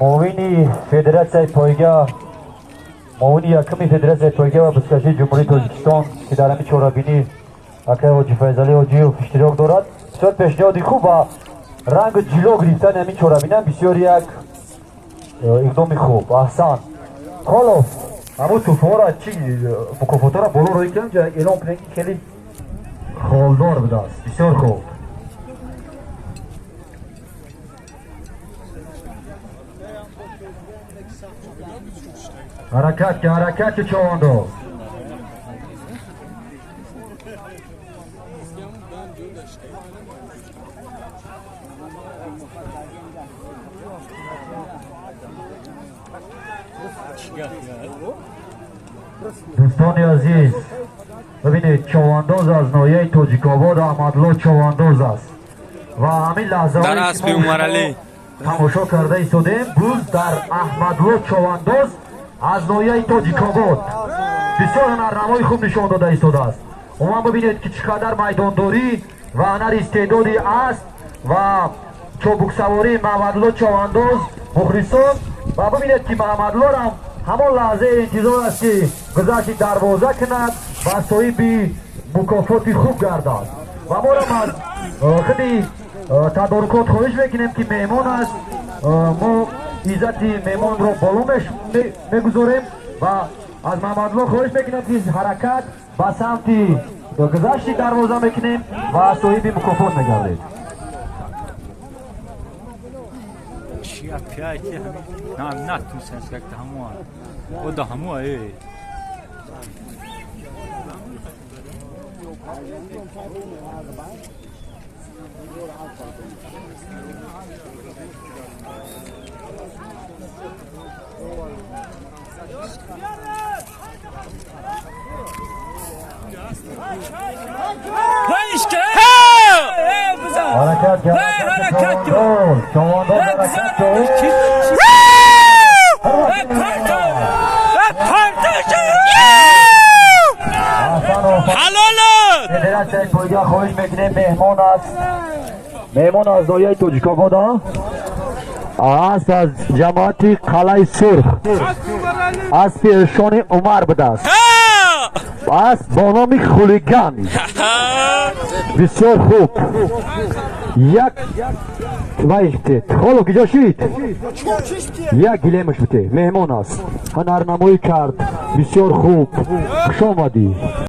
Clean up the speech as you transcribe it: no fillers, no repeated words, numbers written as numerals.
معاونی فدراسیای پایگاه معاونی یکمی فدراسیای پایگاه و بسکشی جمهوری تاجیکستان که در همین چهاربینی اکای حاجی فیضعلی حاجی اشتراک دارد بسیار پیشنهادی خوب و رنگ جلو گرفتن همین چهاربینی بسیار یک اقدام خوب. احسن خلاص اما توفا را چی مکافات را بالا روی کنم جا اعلام کنیم که خیلی خالدار بوده است. بسیار خوب. حرکت چوانداز. دوستان عزیز ببینید چوانداز از ناحیه تاجیک‌آباد احمدالله چوانداز است و همین لحظه در اسب عمرعلی تماشا کرده ایستادیم. روز در احمدالله چوانداز از ناحیه تاجیک‌آباد بسیار هنرنمای خوب نشان داده ایستاده است. اما ببینید که چقدر میدانداری و هنر استعدادی است و چابک سواری محمدالله چوانداز مخلصان و ببینید که محمدالله هم همان لحظه انتظار است که گذشت دروازه کند و صاحب مکافات خوب گردد و ما را از خیلی تدارکات خواهش میکنیم که مهمان است. ما عزت مهمان را بالا میگذاریم و از محمدالله خواهش میکنیم که حرکت به سمت گذشت دروازه میکنیم و صاحب مکافات میگردید. نه تو سنسکت همون او ده همون ای فدراسیای پایگاه خواهش میکنیم مهمان از ناحیه تاجیک‌آباد است از جماعت قلعه سرخ از پیرشان عمر بوده است با نام خولیگان بسیار خوب یک خالو کجا شید یک گلیمش بوده مهمان است هنرنمایی کرد بسیار خوب خوش آمدی.